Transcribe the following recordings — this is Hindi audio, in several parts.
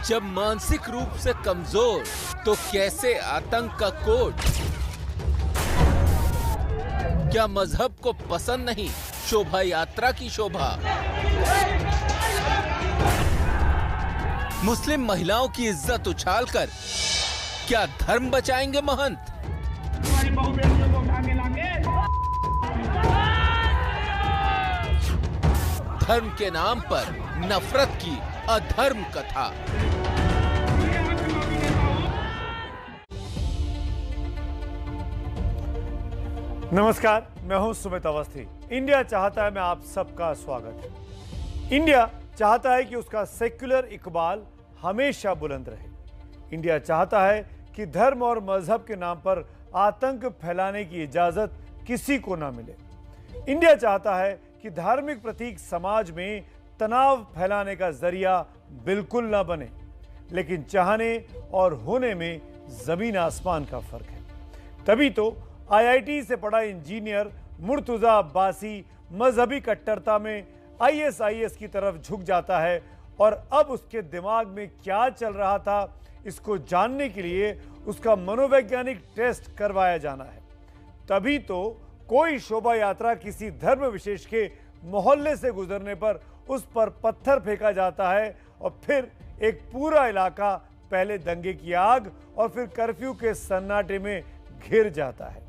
जब मानसिक रूप से कमजोर तो कैसे आतंक का कोड? क्या मजहब को पसंद नहीं शोभा यात्रा की शोभा? मुस्लिम महिलाओं की इज्जत उछालकर क्या धर्म बचाएंगे महंत? धर्म के नाम पर नफरत की अधर्म कथा। नमस्कार, मैं हूं सुमित अवस्थी। इंडिया चाहता है में आप सबका स्वागत है। इंडिया चाहता है कि उसका सेक्युलर इकबाल हमेशा बुलंद रहे। इंडिया चाहता है कि धर्म और मजहब के नाम पर आतंक फैलाने की इजाजत किसी को ना मिले। इंडिया चाहता है कि धार्मिक प्रतीक समाज में तनाव फैलाने का जरिया बिल्कुल ना बने। लेकिन चाहने और होने में जमीन आसमान का फर्क है। तभी तो आईआईटी से पढ़ा इंजीनियर मुर्तुजा अब्बासी मजहबी कट्टरता में आईएसआईएस की तरफ झुक जाता है और अब उसके दिमाग में क्या चल रहा था, इसको जानने के लिए उसका मनोवैज्ञानिक टेस्ट करवाया जाना है। तभी तो कोई शोभा यात्रा किसी धर्म विशेष के मोहल्ले से गुजरने पर उस पर पत्थर फेंका जाता है और फिर एक पूरा इलाका पहले दंगे की आग और फिर कर्फ्यू के सन्नाटे में घिर जाता है।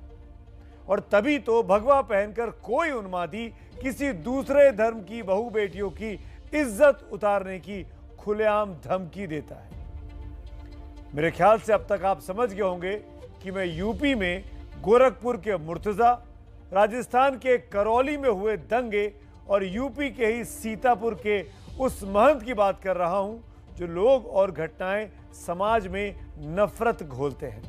और तभी तो भगवा पहनकर कोई उन्मादी किसी दूसरे धर्म की बहू बेटियों की इज्जत उतारने की खुलेआम धमकी देता है। मेरे ख्याल से अब तक आप समझ गए होंगे कि मैं यूपी में गोरखपुर के मुर्तजा, राजस्थान के करौली में हुए दंगे और यूपी के ही सीतापुर के उस महंत की बात कर रहा हूं जो लोग और घटनाएं समाज में नफरत घोलते हैं।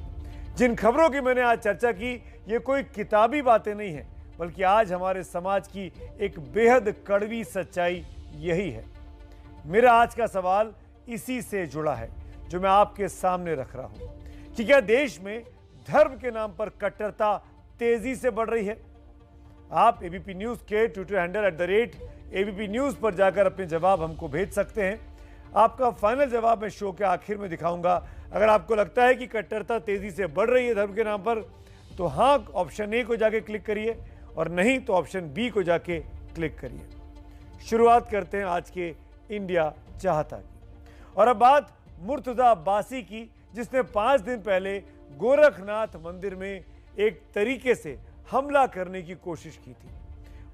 जिन खबरों की मैंने आज चर्चा की, ये कोई किताबी बातें नहीं है, बल्कि आज हमारे समाज की एक बेहद कड़वी सच्चाई यही है। मेरा आज का सवाल इसी से जुड़ा है जो मैं आपके सामने रख रहा हूं कि क्या देश में धर्म के नाम पर कट्टरता तेजी से बढ़ रही है? आप एबीपी न्यूज के ट्विटर हैंडल @ABP न्यूज पर जाकर अपने जवाब हमको भेज सकते हैं। आपका फाइनल जवाब मैं शो के आखिर में दिखाऊंगा। अगर आपको लगता है कि कट्टरता तेजी से बढ़ रही है धर्म के नाम पर, तो हाँ ऑप्शन ए को जाके क्लिक करिए और नहीं तो ऑप्शन बी को जाके क्लिक करिए। शुरुआत करते हैं आज के इंडिया चाहता की। और अब बात मुर्तुजा अब्बासी की, जिसने 5 दिन पहले गोरखनाथ मंदिर में एक तरीके से हमला करने की कोशिश की थी।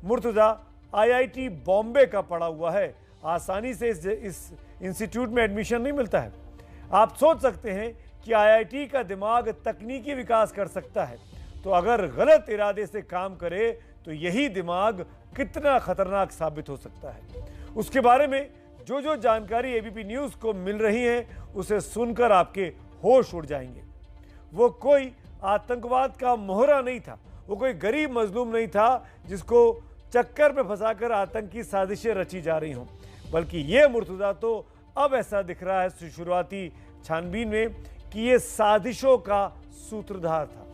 मुर्तुजा आईआईटी बॉम्बे का पढ़ा हुआ है। आसानी से इस इंस्टीट्यूट में एडमिशन नहीं मिलता है। आप सोच सकते हैं कि आईआईटी का दिमाग तकनीकी विकास कर सकता है, तो अगर गलत इरादे से काम करे तो यही दिमाग कितना खतरनाक साबित हो सकता है। उसके बारे में जो जानकारी एबीपी न्यूज को मिल रही है, उसे सुनकर आपके होश उड़ जाएंगे। वो कोई आतंकवाद का मोहरा नहीं था, वो कोई गरीब मजलूम नहीं था जिसको चक्कर में फंसाकर आतंकी साजिशें रची जा रही हों, बल्कि ये मुर्तुजा तो अब ऐसा दिख रहा है शुरुआती छानबीन में कि ये साजिशों का सूत्रधार था।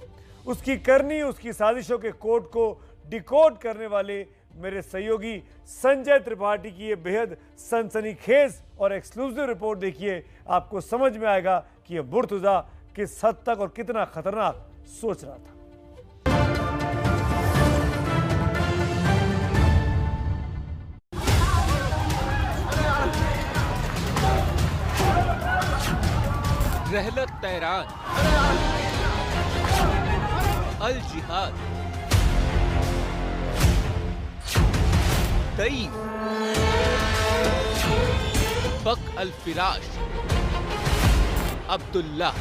उसकी करनी, उसकी साजिशों के कोड को डिकोड करने वाले मेरे सहयोगी संजय त्रिपाठी की ये बेहद सनसनीखेज और एक्सक्लूसिव रिपोर्ट देखिए। आपको समझ में आएगा कि ये मुर्तुजा किस हद तक और कितना खतरनाक सोच रहा था। रहलत तैरान, अल जिहाद, तईफ, बक अल फिराश, अब्दुल्ला,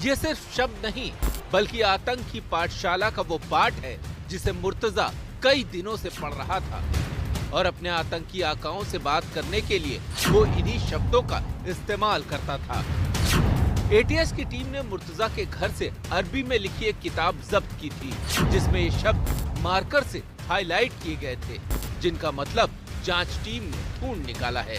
ये सिर्फ शब्द नहीं बल्कि आतंक की पाठशाला का वो पाठ है जिसे मुर्तजा कई दिनों से पढ़ रहा था और अपने आतंकी आकाओं से बात करने के लिए वो इन्हीं शब्दों का इस्तेमाल करता था। एटीएस की टीम ने मुर्तजा के घर से अरबी में लिखी एक किताब जब्त की थी, जिसमें ये शब्द मार्कर से हाईलाइट किए गए थे, जिनका मतलब जांच टीम ने ढूंढ निकाला है।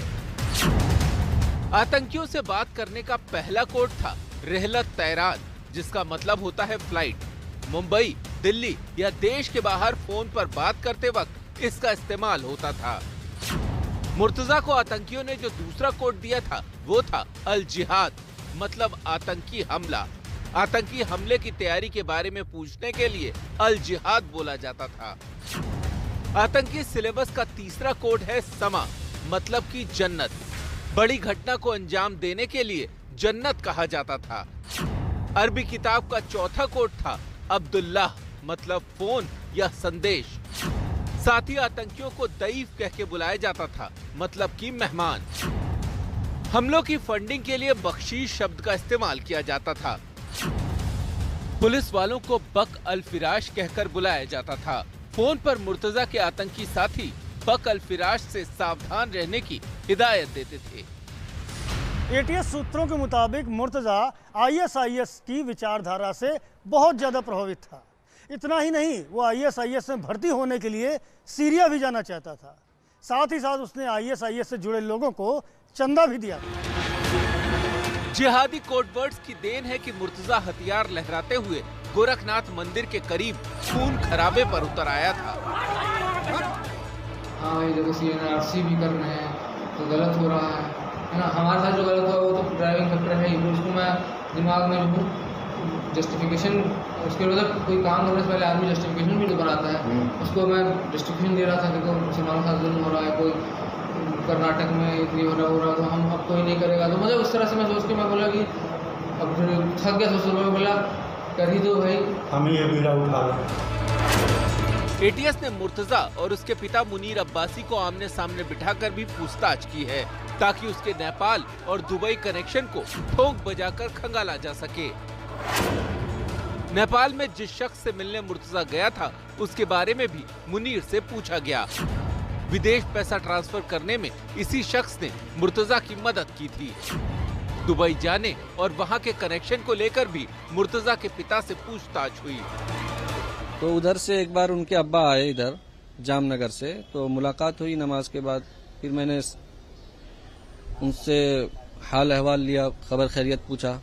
आतंकियों से बात करने का पहला कोड था रहलत तैरान, जिसका मतलब होता है फ्लाइट। मुंबई, दिल्ली या देश के बाहर फोन पर बात करते वक्त इसका इस्तेमाल होता था। मुर्तजा को आतंकियों ने जो दूसरा कोड दिया था वो था अल जिहाद, मतलब आतंकी हमला। आतंकी हमले की तैयारी के बारे में पूछने के लिए अल जिहाद बोला जाता था। आतंकी सिलेबस का तीसरा कोड है समा, मतलब कि जन्नत। बड़ी घटना को अंजाम देने के लिए जन्नत कहा जाता था। अरबी किताब का चौथा कोड था अब्दुल्लाह, मतलब फोन या संदेश। साथ ही आतंकियों को दईफ कह के बुलाया जाता था, मतलब कि मेहमान। हमलों की फंडिंग के लिए बख्शीश शब्द का इस्तेमाल किया जाता था। पुलिस वालों को बक अल फिराश कहकर बुलाया जाता था। फोन पर मुर्तजा के आतंकी साथी बक अल फिराश से सावधान रहने की हिदायत देते थे। एटीएस सूत्रों के मुताबिक मुर्तजा आईएसआईएस की विचारधारा से बहुत ज्यादा प्रभावित था। इतना ही नहीं, वो आईएसआईएस में भर्ती होने के लिए सीरिया भी जाना चाहता था। साथ ही साथ उसने आईएसआईएस से जुड़े लोगों को चंदा भी दिया। जिहादी कोडवर्ड्स की देन है कि मुर्तजा हथियार लहराते हुए गोरखनाथ मंदिर के करीब खून खराबे पर उतर आया था। हाँ, ये देखो सीएनआरसी भी कर रहे हैं तो गलत हो रहा है ना। हमारे साथ जो गलत हुआ वो तो ड्राइविंग फैक्टर है ही, उसको मैं दिमाग में जो जस्टिफिकेशन, उसके मतलब कोई काम करने से पहले आदमी जस्टिफिकेशन भी तो बनाता है, उसको मैं जस्टिफिकेशन दे रहा था कि तो मुसलमानों के साथ जुल्म हो रहा है, कोई कर्नाटक में इतनी हो रहा तो हम अब कोई नहीं करेगा। तो मुझे उस तरह से मैं सोच के मैं बोला कि अब फिर थक गया, सोच में बोला कर ही दो भाई, हम ये बीड़ा उठा लो। एटीएस ने मुर्तजा और उसके पिता मुनीर अब्बासी को आमने सामने बिठाकर भी पूछताछ की है, ताकि उसके नेपाल और दुबई कनेक्शन को ठोक बजाकर खंगाला जा सके। नेपाल में जिस शख्स से मिलने मुर्तजा गया था उसके बारे में भी मुनीर से पूछा गया। विदेश पैसा ट्रांसफर करने में इसी शख्स ने मुर्तजा की मदद की थी। दुबई जाने और वहां के कनेक्शन को लेकर भी मुर्तजा के पिता से पूछताछ हुई। तो उधर से एक बार उनके अब्बा आए इधर जामनगर से, तो मुलाकात हुई नमाज के बाद। फिर मैंने उनसे हाल अहवाल लिया, खबर खैरियत पूछा,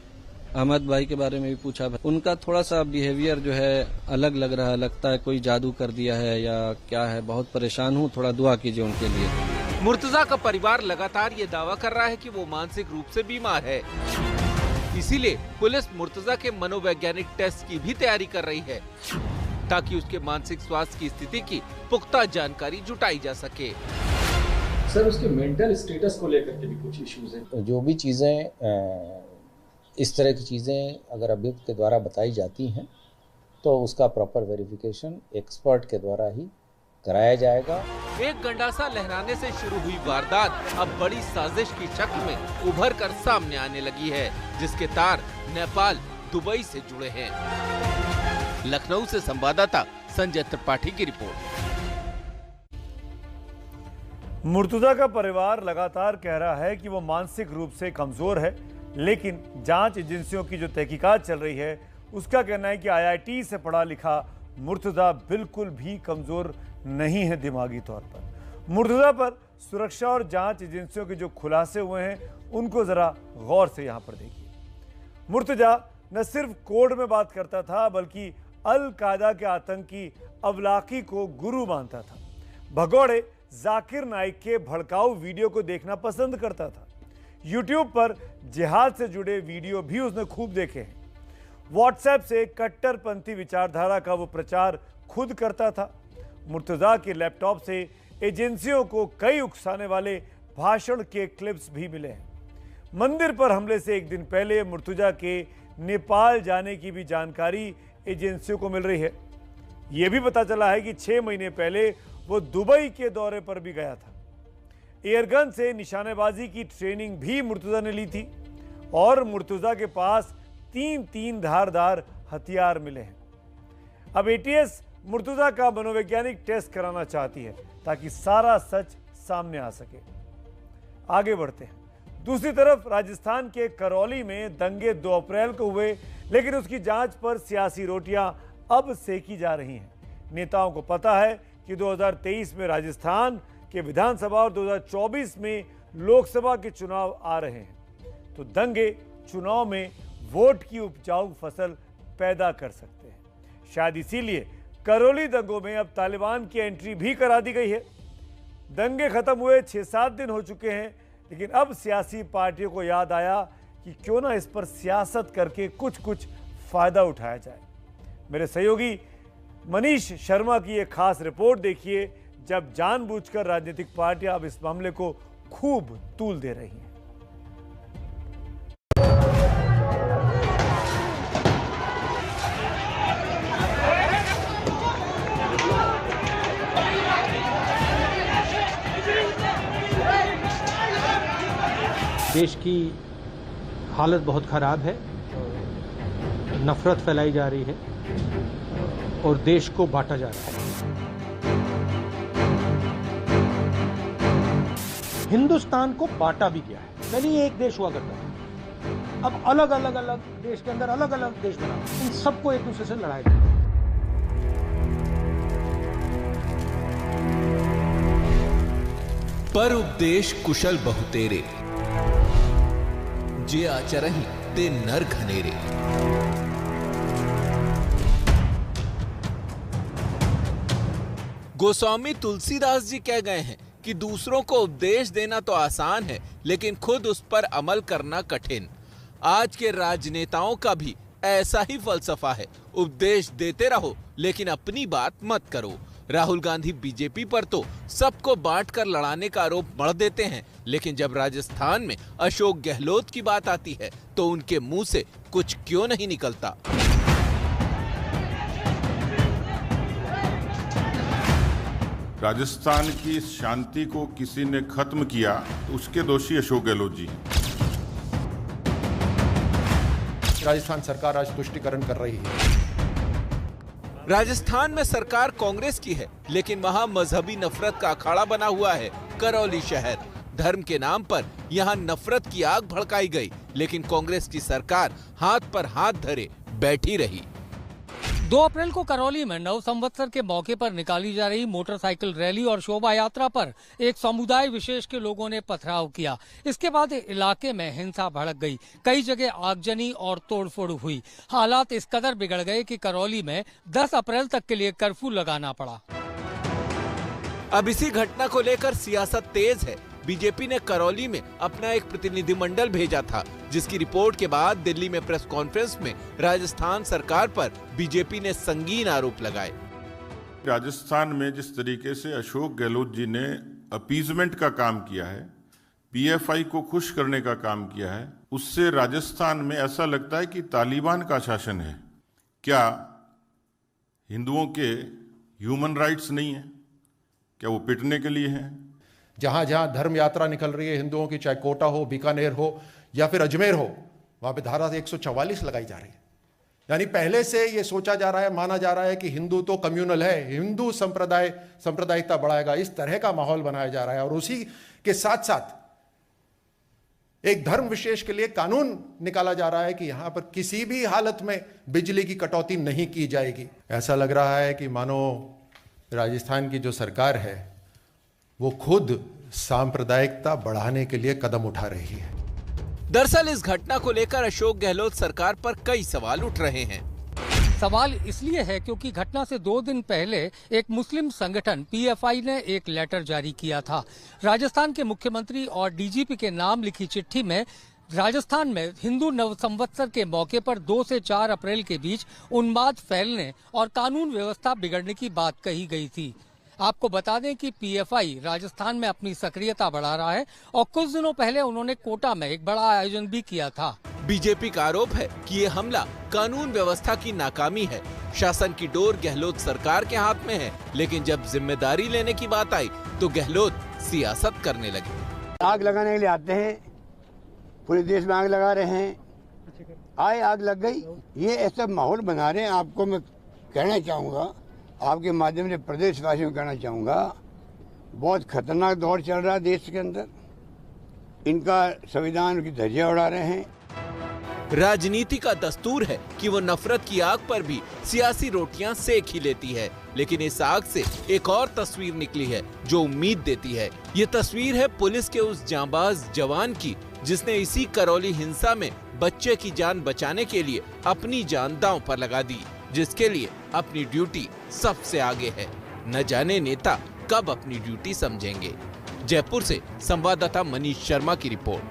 अहमद भाई के बारे में भी पूछा। उनका थोड़ा सा बिहेवियर जो है अलग लग रहा है, लगता है कोई जादू कर दिया है या क्या है। बहुत परेशान हूँ, थोड़ा दुआ कीजिए उनके लिए। मुर्तजा का परिवार लगातार ये दावा कर रहा है कि वो मानसिक रूप से बीमार है, इसीलिए पुलिस मुर्तजा के मनोवैज्ञानिक टेस्ट की भी तैयारी कर रही है, ताकि उसके मानसिक स्वास्थ्य की स्थिति की पुख्ता जानकारी जुटाई जा सके। सर, उसके मेंटल स्टेटस को लेकर के भी कुछ इश्यूज हैं। जो भी चीज़ें इस तरह की चीज़ें अगर अभियुक्त के द्वारा बताई जाती हैं तो उसका प्रॉपर वेरिफिकेशन एक्सपर्ट के द्वारा ही कराया जाएगा। एक गंडासा लहराने से शुरू हुई वारदात अब बड़ी साजिश की शक्ल में उभर कर सामने आने लगी है, जिसके तार नेपाल, दुबई से जुड़े हैं। लखनऊ से संवाददाता संजय त्रिपाठी की रिपोर्ट। मुर्तजा का परिवार लगातार कह रहा है कि वो मानसिक रूप से कमजोर है, लेकिन जांच एजेंसियों की जो तहकीकात चल रही है उसका कहना है कि आईआईटी से पढ़ा लिखा मुर्तजा बिल्कुल भी कमजोर नहीं है दिमागी तौर पर। मुर्तजा पर सुरक्षा और जांच एजेंसियों के जो खुलासे हुए हैं उनको जरा गौर से यहां पर देखिए। मुर्तजा न सिर्फ कोड में बात करता था, बल्कि अल कायदा के आतंकी अवलाकी को गुरु मानता था। भगौड़े जाकिर नाइक के भड़काऊ वीडियो को देखना पसंद करता था। यूट्यूब पर जिहाद से जुड़े वीडियो भी उसने खूब देखे हैं। व्हाट्सएप से कट्टरपंथी विचारधारा का वो प्रचार खुद करता था। मुर्तजा के लैपटॉप से एजेंसियों को कई उकसाने वाले भाषण के क्लिप्स भी मिले हैं। मंदिर पर हमले से एक दिन पहले मुर्तजा के नेपाल जाने की भी जानकारी एजेंसियों को मिल रही है। यह भी पता चला है कि 6 महीने पहले वो दुबई के दौरे पर भी गया था। एयरगन से निशानेबाजी की ट्रेनिंग भी मुर्तजा ने ली थी और मुर्तजा के पास 3 धारदार हथियार मिले हैं। अब एटीएस मुर्तजा का मनोवैज्ञानिक टेस्ट कराना चाहती है ताकि सारा सच सामने आ सके। आगे बढ़ते हैं। दूसरी तरफ राजस्थान के करौली में दंगे 2 अप्रैल को हुए, लेकिन उसकी जांच पर सियासी रोटियां अब सेकी जा रही हैं। नेताओं को पता है कि 2023 में राजस्थान के विधानसभा और 2024 में लोकसभा के चुनाव आ रहे हैं, तो दंगे चुनाव में वोट की उपजाऊ फसल पैदा कर सकते हैं। शायद इसीलिए करौली दंगों में अब तालिबान की एंट्री भी करा दी गई है। दंगे खत्म हुए 6-7 दिन हो चुके हैं, लेकिन अब सियासी पार्टियों को याद आया कि क्यों ना इस पर सियासत करके कुछ फायदा उठाया जाए। मेरे सहयोगी मनीष शर्मा की एक खास रिपोर्ट देखिए, जब जानबूझकर राजनीतिक पार्टियां अब इस मामले को खूब तूल दे रही हैं। देश की हालत बहुत ख़राब है, नफरत फैलाई जा रही है और देश को बांटा जा रहा है। हिंदुस्तान को बांटा भी गया है। पहले ये एक देश हुआ करता था, अब अलग अलग देश के अंदर अलग अलग देश बना, इन सबको एक दूसरे से लड़ाई जाए। पर उपदेश कुशल बहुतेरे, जे आचरहि ते नर घनेरे। गोस्वामी तुलसीदास जी कह गए हैं कि दूसरों को उपदेश देना तो आसान है, लेकिन खुद उस पर अमल करना कठिन। आज के राजनेताओं का भी ऐसा ही फलसफा है, उपदेश देते रहो लेकिन अपनी बात मत करो। राहुल गांधी बीजेपी पर तो सबको बांटकर लड़ाने का आरोप मढ़ देते हैं, लेकिन जब राजस्थान में अशोक गहलोत की बात आती है तो उनके मुंह से कुछ क्यों नहीं निकलता। राजस्थान की शांति को किसी ने खत्म किया, उसके दोषी अशोक गहलोत जी। राजस्थान सरकार आज तुष्टीकरण कर रही है। राजस्थान में सरकार कांग्रेस की है, लेकिन वहां मजहबी नफरत का अखाड़ा बना हुआ है। करौली शहर, धर्म के नाम पर यहां नफरत की आग भड़काई गई, लेकिन कांग्रेस की सरकार हाथ पर हाथ धरे बैठी रही। 2 अप्रैल को करौली में नव संवत्सर के मौके पर निकाली जा रही मोटरसाइकिल रैली और शोभा यात्रा पर एक समुदाय विशेष के लोगों ने पथराव किया। इसके बाद इलाके में हिंसा भड़क गई, कई जगह आगजनी और तोड़फोड़ हुई। हालात इस कदर बिगड़ गए कि करौली में 10 अप्रैल तक के लिए कर्फ्यू लगाना पड़ा। अब इसी घटना को लेकर सियासत तेज है। बीजेपी ने करौली में अपना एक प्रतिनिधिमंडल भेजा था, जिसकी रिपोर्ट के बाद दिल्ली में प्रेस कॉन्फ्रेंस में राजस्थान सरकार पर बीजेपी ने संगीन आरोप लगाए। राजस्थान में जिस तरीके से अशोक गहलोत जी ने अपीजमेंट का काम किया है, पीएफआई को खुश करने का काम किया है, उससे राजस्थान में ऐसा लगता है कि तालिबान का शासन है। क्या हिंदुओं के ह्यूमन राइट्स नहीं है? क्या वो पिटने के लिए हैं? जहां जहां धर्म यात्रा निकल रही है हिंदुओं की, चाहे कोटा हो, बीकानेर हो या फिर अजमेर हो, वहां पे धारा 144 लगाई जा रही है। यानी पहले से ये सोचा जा रहा है, माना जा रहा है कि हिंदू तो कम्युनल है, हिंदू सांप्रदायिकता बढ़ाएगा, इस तरह का माहौल बनाया जा रहा है। और उसी के साथ साथ एक धर्म विशेष के लिए कानून निकाला जा रहा है कि यहां पर किसी भी हालत में बिजली की कटौती नहीं की जाएगी। ऐसा लग रहा है कि मानो राजस्थान की जो सरकार है वो खुद सांप्रदायिकता बढ़ाने के लिए कदम उठा रही है। दरअसल इस घटना को लेकर अशोक गहलोत सरकार पर कई सवाल उठ रहे हैं। सवाल इसलिए है क्योंकि घटना से 2 दिन पहले एक मुस्लिम संगठन पीएफआई ने एक लेटर जारी किया था। राजस्थान के मुख्यमंत्री और डीजीपी के नाम लिखी चिट्ठी में राजस्थान में हिंदू नव संवत्सर के मौके पर 2 से 4 अप्रैल के बीच उन्माद फैलने और कानून व्यवस्था बिगड़ने की बात कही गई थी। आपको बता दें कि पीएफआई राजस्थान में अपनी सक्रियता बढ़ा रहा है और कुछ दिनों पहले उन्होंने कोटा में एक बड़ा आयोजन भी किया था। बीजेपी का आरोप है कि ये हमला कानून व्यवस्था की नाकामी है। शासन की डोर गहलोत सरकार के हाथ में है, लेकिन जब जिम्मेदारी लेने की बात आई तो गहलोत सियासत करने लगे। आग लगाने के लिए आते हैं, पूरे देश में आग लगा रहे हैं, आए आग लग गई, ये ऐसा माहौल बना रहे हैं। आपको मैं कहना चाहूँगा, आपके माध्यम से प्रदेशवासियों को कहना चाहूँगा, बहुत खतरनाक दौर चल रहा है देश के अंदर। इनका संविधान की धज्जियां उड़ा रहे हैं। राजनीति का दस्तूर है कि वो नफरत की आग पर भी सियासी रोटियां सेक ही लेती है, लेकिन इस आग से एक और तस्वीर निकली है जो उम्मीद देती है। ये तस्वीर है पुलिस के उस जांबाज जवान की, जिसने इसी करौली हिंसा में बच्चे की जान बचाने के लिए अपनी जान दांव पर लगा दी, जिसके लिए अपनी ड्यूटी सबसे आगे है। न जाने नेता कब अपनी ड्यूटी समझेंगे। जयपुर से संवाददाता मनीष शर्मा की रिपोर्ट।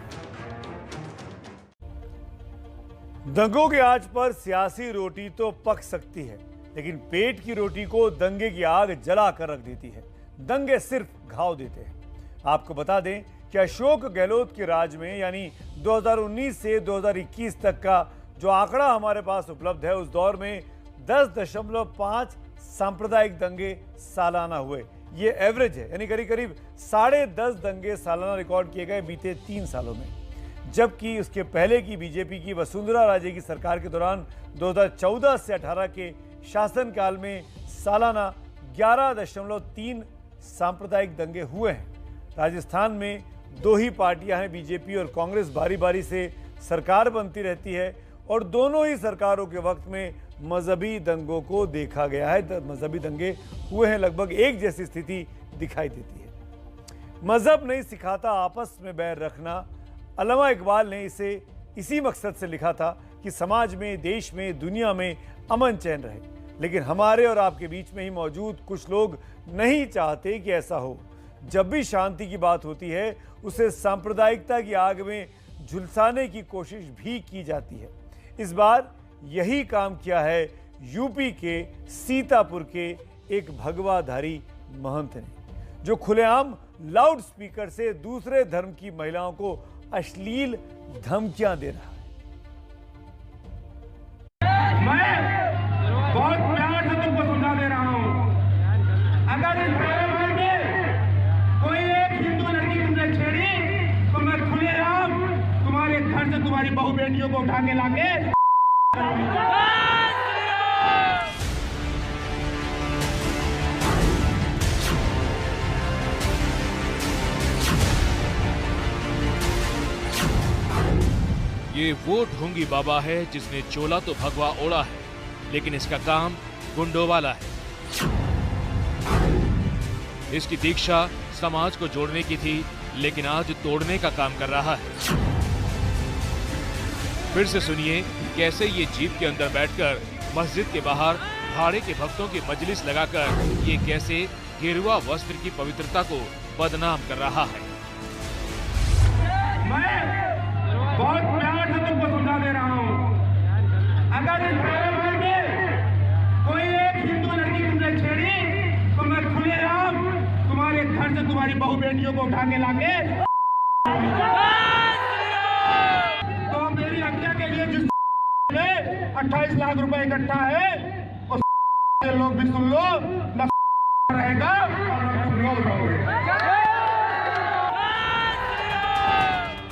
दंगों की आंच पर सियासी रोटी तो पक सकती है, लेकिन पेट की रोटी को दंगे की आग जला कर रख देती है। दंगे सिर्फ घाव देते हैं। आपको बता दें कि अशोक गहलोत के राज में यानी 2019 से 2021 तक का जो आंकड़ा हमारे पास उपलब्ध है, उस दौर में 10.5 सांप्रदायिक दंगे सालाना हुए। ये एवरेज है, यानी करीब करीब 10.5 दंगे सालाना रिकॉर्ड किए गए बीते 3 सालों में। जबकि उसके पहले की बीजेपी की वसुंधरा राजे की सरकार के दौरान 2014 से 18 के शासनकाल में सालाना 11.3 सांप्रदायिक दंगे हुए हैं। राजस्थान में 2 ही पार्टियां हैं, बीजेपी और कांग्रेस बारी बारी से सरकार बनती रहती है और दोनों ही सरकारों के वक्त में मजहबी दंगों को देखा गया है। मजहबी दंगे हुए हैं, लगभग एक जैसी स्थिति दिखाई देती है। मजहब नहीं सिखाता आपस में बैर रखना। अल्लामा इकबाल ने इसे इसी मकसद से लिखा था कि समाज में, देश में, दुनिया में अमन चैन रहे। लेकिन हमारे और आपके बीच में ही मौजूद कुछ लोग नहीं चाहते कि ऐसा हो। जब भी शांति की बात होती है, उसे सांप्रदायिकता की आग में झुलसाने की कोशिश भी की जाती है। इस बार यही काम किया है यूपी के सीतापुर के एक भगवाधारी महंत ने, जो खुलेआम लाउड स्पीकर से दूसरे धर्म की महिलाओं को अश्लील धमकियां दे रहा है। मैं बहुत प्यार से तुमको समझा दे रहा हूं, अगर इस परिवार में कोई एक हिंदू लड़की तुमने छेड़ी तो मैं खुलेआम तुम्हारे घर से तुम्हारी बहू बेटियों को उठा के लाके ये वो ढोंगी बाबा है जिसने चोला तो भगवा ओढ़ा है, लेकिन इसका काम गुंडों वाला है। इसकी दीक्षा समाज को जोड़ने की थी, लेकिन आज तोड़ने का काम कर रहा है। फिर से सुनिए कैसे ये जीप के अंदर बैठकर मस्जिद के बाहर भाड़े के भक्तों की मजलिस लगाकर ये कैसे गेरुआ वस्त्र की पवित्रता को बदनाम कर रहा है। मैं बहुत प्यार से तुमको समझा दे रहा हूं, अगर इस परिवार में कोई एक हिंदू लड़की तुमने छेड़ी तो मैं खुलेआम तुम्हारे घर से तुम्हारी बहू बेटियों को उठा के लाके तो मेरी हत्या के लिए जिस 28 लाख रुपए इकट्ठा है, उस लोग भी सुन लो, न रहेगा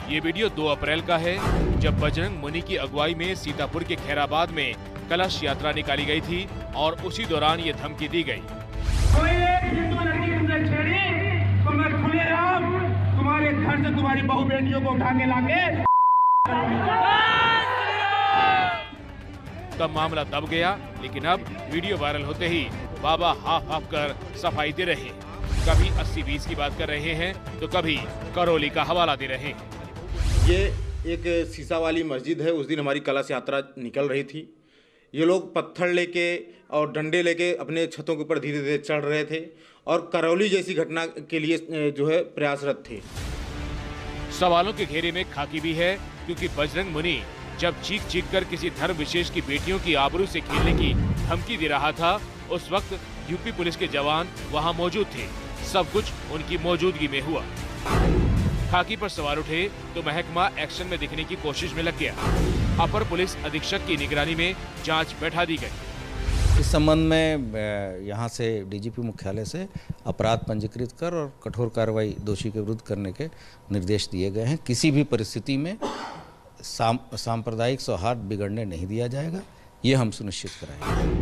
ये वीडियो 2 अप्रैल का है, जब बजरंग मुनि की अगुवाई में सीतापुर के खैराबाद में कलश यात्रा निकाली गई थी और उसी दौरान ये धमकी दी गई। कोई एक हिंदू लड़की तुमने छेड़ी तो मैं खुलेआम तुम्हारे घर से तुम्हारी बहू बेटियों को उठा के लाके तब मामला दब गया, लेकिन अब वीडियो वायरल होते ही बाबा हाफ हाफ कर सफाई दे रहे हैं। कभी 80-20 की बात कर रहे हैं तो कभी करौली का हवाला दे रहे हैं। ये एक शीशा वाली मस्जिद है। उस दिन हमारी कलश यात्रा निकल रही थी। ये लोग पत्थर लेके और डंडे लेके अपने छतों के ऊपर धीरे धीरे चढ़ रहे थे और करौली जैसी घटना के लिए जो है प्रयासरत थे। सवालों के घेरे में खाकी भी है, क्योंकि बजरंग मुनि जब चीख चीख कर किसी धर्म विशेष की बेटियों की आबरू से खेलने की धमकी दे रहा था, उस वक्त यूपी पुलिस के जवान वहां मौजूद थे। सब कुछ उनकी मौजूदगी में हुआ। खाकी पर सवार उठे तो महकमा एक्शन में दिखने की कोशिश में लग गया। अपर पुलिस अधीक्षक की निगरानी में जांच बैठा दी गई। इस संबंध में यहाँ से डीजीपी मुख्यालय से अपराध पंजीकृत कर और कठोर कार्रवाई दोषी के विरुद्ध करने के निर्देश दिए गए हैं। किसी भी परिस्थिति में सांप्रदायिक सौहार्द बिगड़ने नहीं दिया जाएगा, ये हम सुनिश्चित कराएंगे।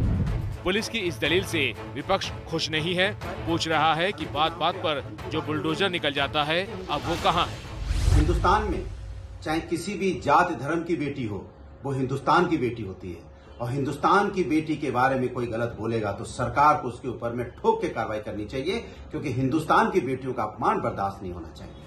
पुलिस की इस दलील से विपक्ष खुश नहीं है। पूछ रहा है कि बात बात पर जो बुलडोजर निकल जाता है, अब वो कहाँ है। हिंदुस्तान में चाहे किसी भी जाति धर्म की बेटी हो, वो हिंदुस्तान की बेटी होती है, और हिंदुस्तान की बेटी के बारे में कोई गलत बोलेगा तो सरकार को उसके ऊपर में ठोक के कार्रवाई करनी चाहिए, क्योंकि हिंदुस्तान की बेटियों का अपमान बर्दाश्त नहीं होना चाहिए।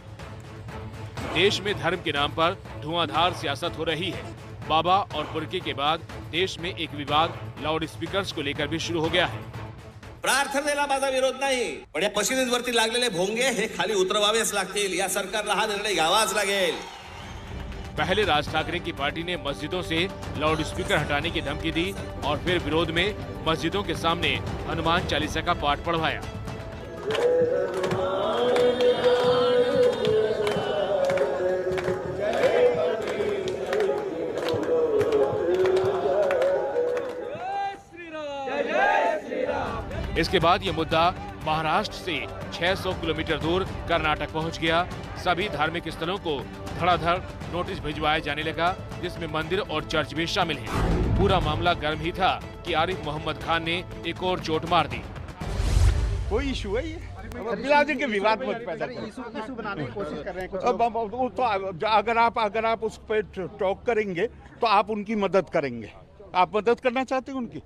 देश में धर्म के नाम पर धुआंधार सियासत हो रही है। बाबा और बुर्के के बाद देश में एक विवाद लाउड स्पीकर्स को लेकर भी शुरू हो गया है। प्रार्थनेला माझा विरोध नाही, पण या मशिदींवरती लागलेले भोंगे हे खाली उतरवावेच लागतील. या सरकारला हा निर्णय घ्यावाच लागेल. पहले राज ठाकरे की पार्टी ने मस्जिदों से लाउड स्पीकर हटाने की धमकी दी और फिर विरोध में मस्जिदों के सामने हनुमान चालीसा का पाठ पढ़वाया। इसके बाद ये मुद्दा महाराष्ट्र से 600 किलोमीटर दूर कर्नाटक पहुंच गया। सभी धार्मिक स्थलों को धड़ाधड़ नोटिस भिजवाया जाने लगा, जिसमें मंदिर और चर्च भी शामिल हैं। पूरा मामला गर्म ही था कि आरिफ मोहम्मद खान ने एक और चोट मार दी। कोई इशू है ये? के विवाद मत पैदा करो। बनाने की कोशिश कर रहे हैं। तो अगर आप उस पर टॉक करेंगे तो आप उनकी मदद करेंगे। आप मदद करना चाहते हैं उनकी,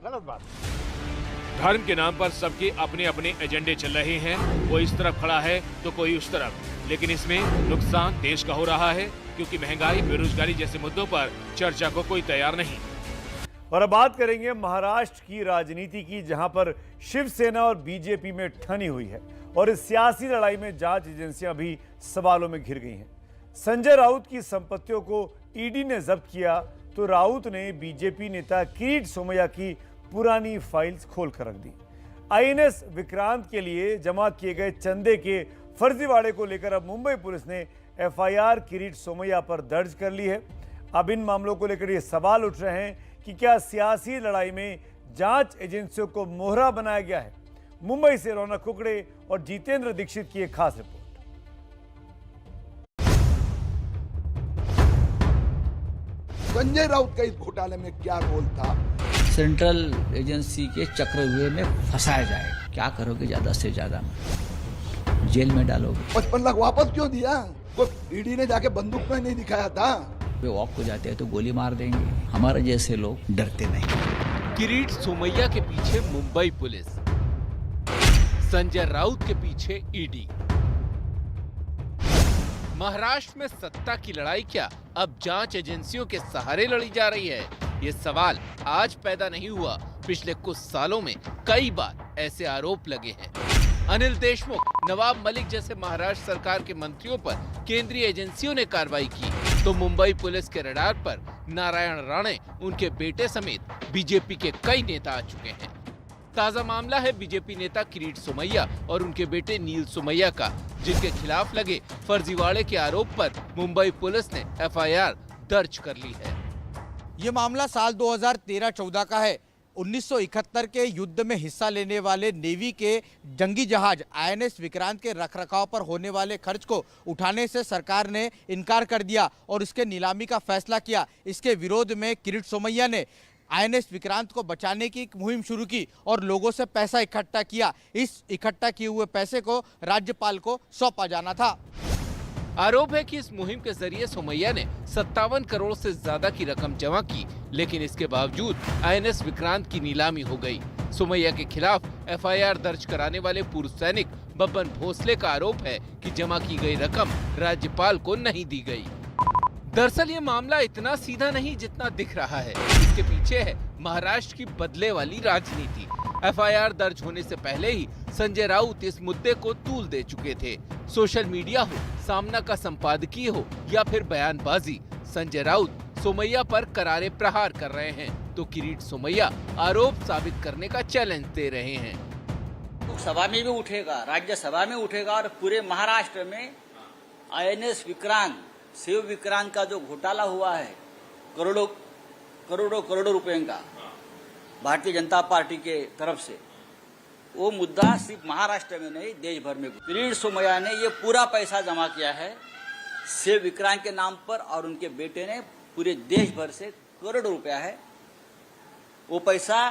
गलत बात। धर्म के नाम पर सबके अपने अपने एजेंडे चल रहे हैं। कोई इस तरफ खड़ा है तो कोई उस तरफ, लेकिन इसमें नुकसान देश का हो रहा है, क्योंकि महंगाई, बेरोजगारी जैसे मुद्दों पर चर्चा को कोई तैयार नहीं। और अब बात करेंगे महाराष्ट्र की राजनीति की, जहां पर शिवसेना और बीजेपी में ठनी हुई है और इस सियासी लड़ाई में जांच एजेंसियां भी सवालों में घिर गई हैं। संजय राउत की संपत्तियों को ईडी ने जब्त किया तो राउत ने बीजेपी नेता किरीट सोमैया की पुरानी फाइल्स खोलकर रख दी। आईएनएस विक्रांत के लिए जमा किए गए चंदे के फर्जीवाड़े को लेकर अब मुंबई पुलिस ने एफआईआर किरीट सोमैया पर दर्ज कर ली है। अब इन मामलों को लेकर ये सवाल उठ रहे हैं कि क्या सियासी लड़ाई में जांच एजेंसियों को मोहरा बनाया गया है। मुंबई से रौनक कुकड़े और जितेंद्र दीक्षित की एक खास रिपोर्ट। संजय राउत का इस घोटाले में क्या रोल था? सेंट्रल एजेंसी के चक्रव्यूह में फंसाया जाए। क्या करोगे? ज्यादा से ज्यादा जेल में डालोगे। 55 लाख वापस क्यों दिया? कोई ईडी ने जाके बंदूक में नहीं दिखाया था? वे वॉक को जाते हैं तो गोली मार देंगे। हमारे जैसे लोग डरते नहीं। किरीट सोमैया के पीछे मुंबई पुलिस, संजय राउत के पीछे ईडी। महाराष्ट्र में सत्ता की लड़ाई क्या अब जांच एजेंसियों के सहारे लड़ी जा रही है? ये सवाल आज पैदा नहीं हुआ, पिछले कुछ सालों में कई बार ऐसे आरोप लगे हैं। अनिल देशमुख, नवाब मलिक जैसे महाराष्ट्र सरकार के मंत्रियों पर केंद्रीय एजेंसियों ने कार्रवाई की, तो मुंबई पुलिस के रडार पर नारायण राणे, उनके बेटे समेत बीजेपी के कई नेता आ चुके हैं। ताजा मामला है बीजेपी नेता किरीट सोमैया और उनके बेटे नील सोमैया का, जिनके खिलाफ लगे फर्जीवाड़े के आरोप पर मुंबई पुलिस ने एफआईआर दर्ज कर ली है। ये मामला साल 2013-14 का है। 1971 के युद्ध में हिस्सा लेने वाले नेवी के जंगी जहाज आईएनएस विक्रांत के रखरखाव पर होने वाले खर्च को उठाने से सरकार ने इनकार कर दिया और इसके नीलामी का फैसला किया। इसके विरोध में किरीट सोमैया ने आईएनएस विक्रांत को बचाने की एक मुहिम शुरू की और लोगों से पैसा इकट्ठा किया। इस इकट्ठा किए हुए पैसे को राज्यपाल को सौंपा जाना था। आरोप है कि इस मुहिम के जरिए सोमैया ने 57 करोड़ से ज्यादा की रकम जमा की, लेकिन इसके बावजूद आईएनएस विक्रांत की नीलामी हो गई। सोमैया के खिलाफ एफआईआर दर्ज कराने वाले पूर्व सैनिक बब्बन भोसले का आरोप है कि जमा की गई रकम राज्यपाल को नहीं दी गई। दरअसल ये मामला इतना सीधा नहीं जितना दिख रहा है। इसके पीछे है महाराष्ट्र की बदले वाली राजनीति। एफआईआर दर्ज होने से पहले ही संजय राउत इस मुद्दे को तूल दे चुके थे। सोशल मीडिया हो, सामना का संपादकीय हो या फिर बयानबाजी, संजय राउत सोमैया पर करारे प्रहार कर रहे हैं, तो किरीट सोमैया आरोप साबित करने का चैलेंज दे रहे हैं। लोकसभा में भी उठेगा, राज्यसभा में उठेगा और पूरे महाराष्ट्र में आईएनएस विक्रांत, शिव विक्रांत का जो घोटाला हुआ है करोड़ों रुपए का भारतीय जनता पार्टी के तरफ से, वो मुद्दा सिर्फ महाराष्ट्र में नहीं देश भर में। किरीट सोमैया ने ये पूरा पैसा जमा किया है शिव विक्रांत के नाम पर और उनके बेटे ने पूरे देश भर से करोड़ों रुपया है। वो पैसा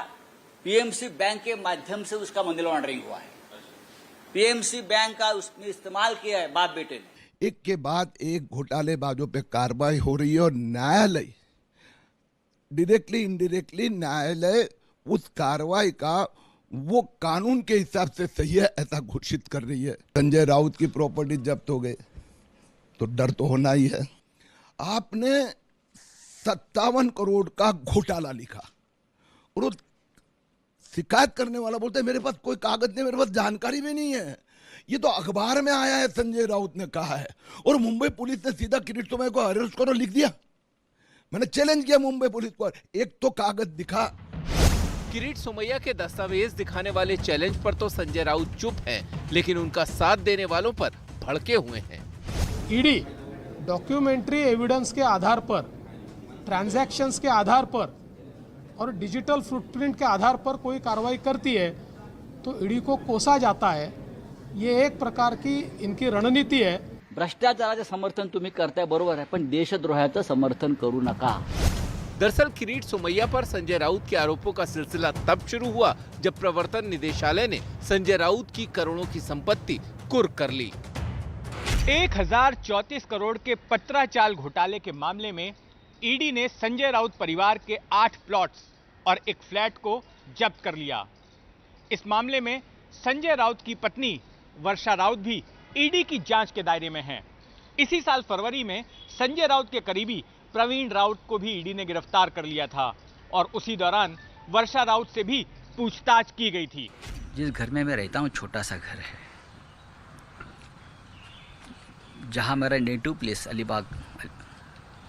पीएमसी बैंक के माध्यम से उसका मनी लॉन्ड्रिंग हुआ है। पीएमसी बैंक का उसमें इस्तेमाल किया है बाप बेटे ने। एक के बाद एक घोटालेबाजों पे कार्रवाई हो रही है और न्यायालय डायरेक्टली इनडायरेक्टली न्यायालय उस कार्रवाई का वो कानून के हिसाब से सही है ऐसा घोषित कर रही है। संजय राउत की प्रॉपर्टी जब्त हो गई तो डर तो होना ही है। आपने 57 करोड़ का घोटाला लिखा और शिकायत करने वाला बोलता है मेरे पास कोई कागज नहीं, मेरे पास जानकारी भी नहीं है। ये तो अखबार में आया है, संजय राउत ने कहा है, और मुंबई पुलिस ने सीधा किरीट सोमैया को अरेस्ट करो लिख दिया। मैंने चैलेंज किया मुंबई पुलिस को, एक तो कागज दिखा। किरीट सोमैया के दस्तावेज दिखाने वाले चैलेंज पर तो संजय राउत चुप हैं, लेकिन उनका साथ देने वालों पर भड़के हुए हैं। ईडी डॉक्यूमेंट्री एविडेंस के आधार पर, ट्रांजैक्शंस के आधार पर और डिजिटल फुटप्रिंट के आधार पर कोई कार्रवाई करती है तो ईडी को कोसा जाता है। ये एक प्रकार की इनकी रणनीती है। भ्रष्टाचाराचे समर्थन तुम्ही करताय बरोबर आहे, पण देशद्रोहाचं समर्थन करू नका। दरअसल किरीट सोमैया पर संजय राउत के आरोपों का सिलसिला तब शुरू हुआ जब प्रवर्तन निदेशालय ने संजय राउत की करोड़ों की संपत्ति कुर्क कर ली। 1034 करोड़ के पत्राचाल घोटाले के मामले में ईडी ने संजय राउत परिवार के 8 प्लॉट्स और एक फ्लैट को जब्त कर लिया। इस मामले में संजय राउत की पत्नी वर्षा राउत भी ईडी की जांच के दायरे में हैं। इसी साल फरवरी में संजय राउत के करीबी प्रवीण राउत को भी ईडी ने गिरफ्तार कर लिया था और उसी दौरान वर्षा राउत से भी पूछताछ की गई थी। जिस घर में मैं रहता हूँ छोटा सा घर है, जहाँ मेरा नेटिव प्लेस अलीबाग,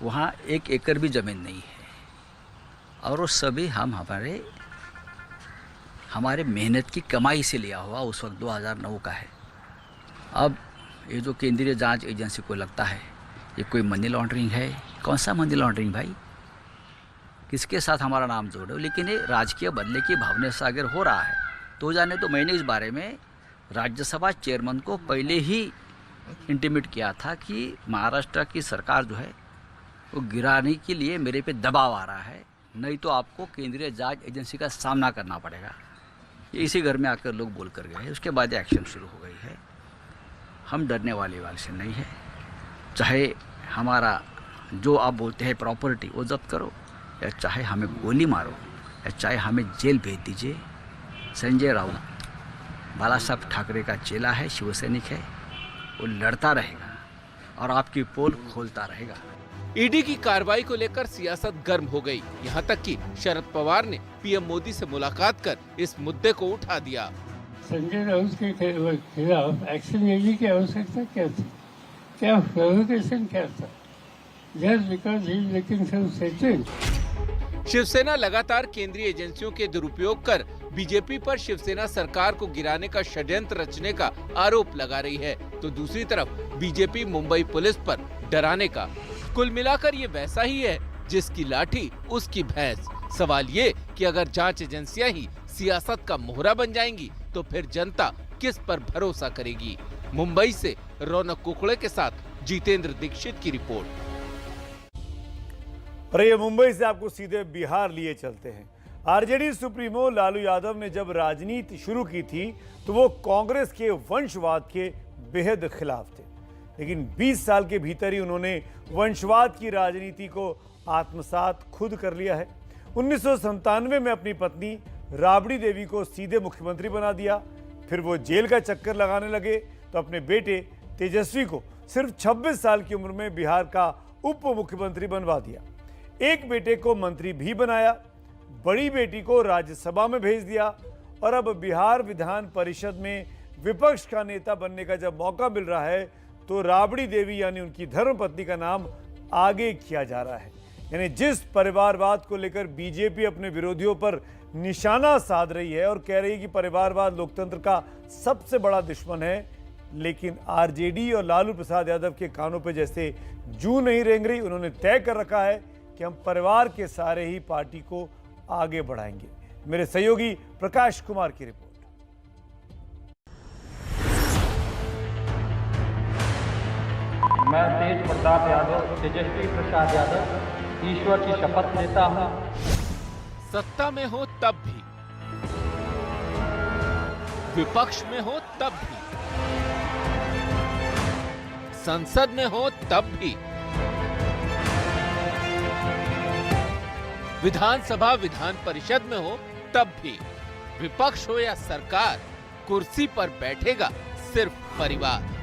वहाँ 1 एकड़ भी जमीन नहीं है और वो सभी हमारे मेहनत की कमाई से लिया हुआ उस वक्त 2009 का है। अब ये जो केंद्रीय जांच एजेंसी को लगता है ये कोई मनी लॉन्ड्रिंग है। कौन सा मनी लॉन्ड्रिंग भाई, किसके साथ हमारा नाम जोड़ो, लेकिन ये राजकीय बदले की भावना से अगर हो रहा है तो जाने तो मैंने इस बारे में राज्यसभा चेयरमैन को पहले ही इंटीमेट किया था कि महाराष्ट्र की सरकार जो है वो गिराने के लिए मेरे पे दबाव आ रहा है, नहीं तो आपको केंद्रीय जांच एजेंसी का सामना करना पड़ेगा। इसी घर में आकर लोग बोल कर गए, उसके बाद एक्शन शुरू हो गई है। हम डरने वाले से नहीं है, चाहे हमारा जो आप बोलते हैं प्रॉपर्टी वो जब्त करो, या चाहे हमें गोली मारो, या चाहे हमें जेल भेज दीजिए। संजय राउत बाला साहब ठाकरे का चेला है, शिवसैनिक है, वो लड़ता रहेगा और आपकी पोल खोलता रहेगा। ईडी की कार्रवाई को लेकर सियासत गर्म हो गई, यहाँ तक कि शरद पवार ने पीएम मोदी से मुलाकात कर इस मुद्दे को उठा दिया। संजय राउत के खिलाफ एक्शन लेने की आवश्यकता क्या थी, क्या प्रोवोकेशन क्या था? Just because he is looking some setting. Shiv Sena लगातार केंद्रीय एजेंसियों के दुरुपयोग कर बीजेपी पर शिवसेना सरकार को गिराने का षड्यंत्र रचने का आरोप लगा रही है, तो दूसरी तरफ बीजेपी मुंबई पुलिस पर डराने का। कुल मिलाकर ये वैसा ही है जिसकी लाठी उसकी भैंस। सवाल ये कि अगर जांच एजेंसियां ही सियासत का मोहरा बन जाएंगी तो फिर जनता किस पर भरोसा करेगी। मुंबई से रौनक कुकड़े के साथ जितेंद्र दीक्षित की रिपोर्ट। और ये मुंबई से आपको सीधे बिहार लिए चलते हैं। आरजेडी सुप्रीमो लालू यादव ने जब राजनीति शुरू की थी तो वो कांग्रेस के वंशवाद के बेहद खिलाफ थे, लेकिन 20 साल के भीतर ही उन्होंने वंशवाद की राजनीति को आत्मसात खुद कर लिया है। 1997 में अपनी पत्नी राबड़ी देवी को सीधे मुख्यमंत्री बना दिया, फिर वो जेल का चक्कर लगाने लगे तो अपने बेटे तेजस्वी को सिर्फ 26 साल की उम्र में बिहार का उप मुख्यमंत्री बनवा दिया। एक बेटे को मंत्री भी बनाया, बड़ी बेटी को राज्यसभा में भेज दिया और अब बिहार विधान परिषद में विपक्ष का नेता बनने का जब मौका मिल रहा है तो राबड़ी देवी यानी उनकी धर्मपत्नी का नाम आगे किया जा रहा है। यानी जिस परिवारवाद को लेकर बीजेपी अपने विरोधियों पर निशाना साध रही है और कह रही है कि परिवारवाद लोकतंत्र का सबसे बड़ा दुश्मन है, लेकिन आरजेडी और लालू प्रसाद यादव के कानों पे जैसे जूं नहीं रेंग रही। उन्होंने तय कर रखा है कि हम परिवार के सारे ही पार्टी को आगे बढ़ाएंगे। मेरे सहयोगी प्रकाश कुमार की रिपोर्ट। मैं तेज प्रताप यादव, तेजस्वी प्रसाद यादव ईश्वर की शपथ लेता हूं। सत्ता में हो तब भी, विपक्ष में हो तब भी, संसद में हो तब भी, विधानसभा विधान परिषद में हो तब भी, विपक्ष हो या सरकार, कुर्सी पर बैठेगा सिर्फ परिवार।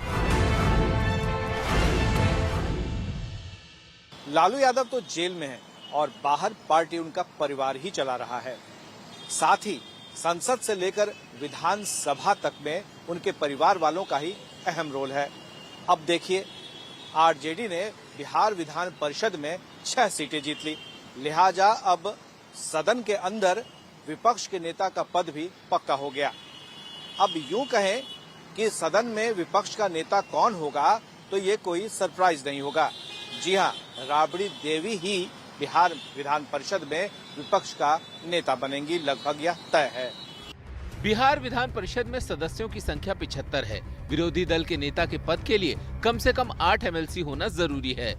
लालू यादव तो जेल में है और बाहर पार्टी उनका परिवार ही चला रहा है। साथ ही संसद से लेकर विधानसभा तक में उनके परिवार वालों का ही अहम रोल है। अब देखिए, आरजेडी ने बिहार विधान परिषद में 6 सीटें जीत ली, लिहाजा अब सदन के अंदर विपक्ष के नेता का पद भी पक्का हो गया। अब यूं कहें कि सदन में विपक्ष का नेता कौन होगा तो ये कोई सरप्राइज नहीं होगा। जी हां, राबड़ी देवी ही बिहार विधान परिषद में विपक्ष का नेता बनेंगी, लगभग यह तय है। बिहार विधान परिषद में सदस्यों की संख्या 75 है। विरोधी दल के नेता के पद के लिए कम से कम 8 एमएलसी होना जरूरी है।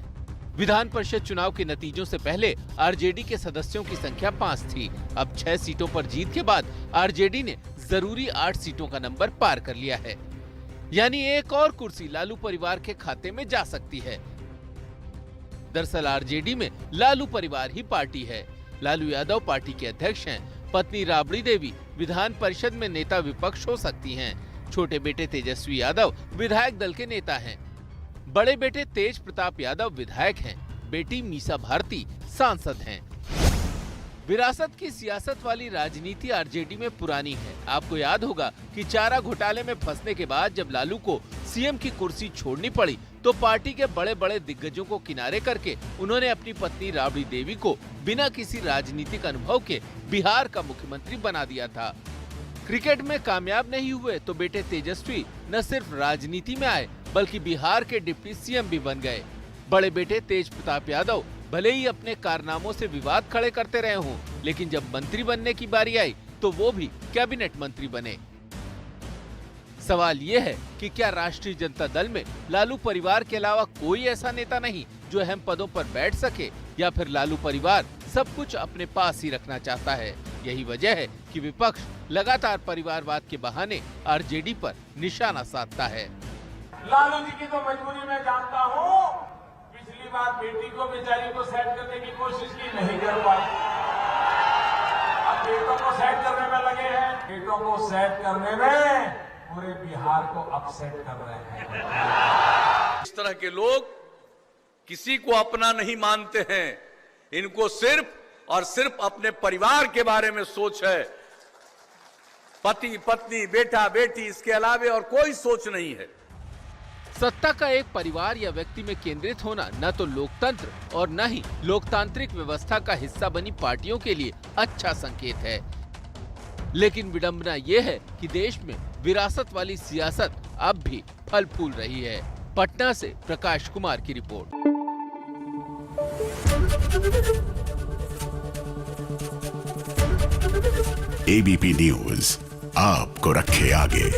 विधान परिषद चुनाव के नतीजों से पहले आरजेडी के सदस्यों की संख्या 5 थी। अब 6 सीटों पर जीत के बाद आरजेडी ने जरूरी 8 सीटों का नंबर पार कर लिया है, यानी एक और कुर्सी लालू परिवार के खाते में जा सकती है। दरअसल आरजेडी में लालू परिवार ही पार्टी है। लालू यादव पार्टी के अध्यक्ष हैं। पत्नी राबड़ी देवी विधान परिषद में नेता विपक्ष हो सकती हैं। छोटे बेटे तेजस्वी यादव विधायक दल के नेता हैं। बड़े बेटे तेज प्रताप यादव विधायक हैं। बेटी मीसा भारती सांसद हैं। विरासत की सियासत वाली राजनीति आरजेडी में पुरानी है। आपको याद होगा कि चारा घोटाले में फंसने के बाद जब लालू को सीएम की कुर्सी छोड़नी पड़ी तो पार्टी के बड़े बड़े दिग्गजों को किनारे करके उन्होंने अपनी पत्नी राबड़ी देवी को बिना किसी राजनीतिक अनुभव के बिहार का मुख्यमंत्री बना दिया था। क्रिकेट में कामयाब नहीं हुए तो बेटे तेजस्वी न सिर्फ राजनीति में आए बल्कि बिहार के डिप्टी सीएम भी बन गए। बड़े बेटे तेज प्रताप यादव भले ही अपने कारनामों से विवाद खड़े करते रहे हों, लेकिन जब मंत्री बनने की बारी आई तो वो भी कैबिनेट मंत्री बने। सवाल ये है कि क्या राष्ट्रीय जनता दल में लालू परिवार के अलावा कोई ऐसा नेता नहीं जो अहम पदों पर बैठ सके, या फिर लालू परिवार सब कुछ अपने पास ही रखना चाहता है। यही वजह है कि विपक्ष लगातार परिवारवाद के बहाने आरजेडी पर निशाना साधता है। लालू जी की तो मजबूरी मैं जानता हूँ। पिछली बार बेटी को बेचारी को सेट करने की कोशिश की, नहीं कर पाई। अब बेटों को सेट करने में लगे हैं। बेटों को सेट करने में पूरे बिहार को अपसेट कर रहे हैं। इस तरह के लोग किसी को अपना नहीं मानते हैं। इनको सिर्फ और सिर्फ अपने परिवार के बारे में सोच है। पति पत्नी बेटा बेटी इसके अलावे और कोई सोच नहीं है। सत्ता का एक परिवार या व्यक्ति में केंद्रित होना न तो लोकतंत्र और न ही लोकतांत्रिक व्यवस्था का हिस्सा बनी पार्टियों के लिए अच्छा संकेत है। लेकिन विडंबना ये है कि देश में विरासत वाली सियासत अब भी फल फूल रही है। पटना से प्रकाश कुमार की रिपोर्ट। एबीपी न्यूज आपको रखे आगे।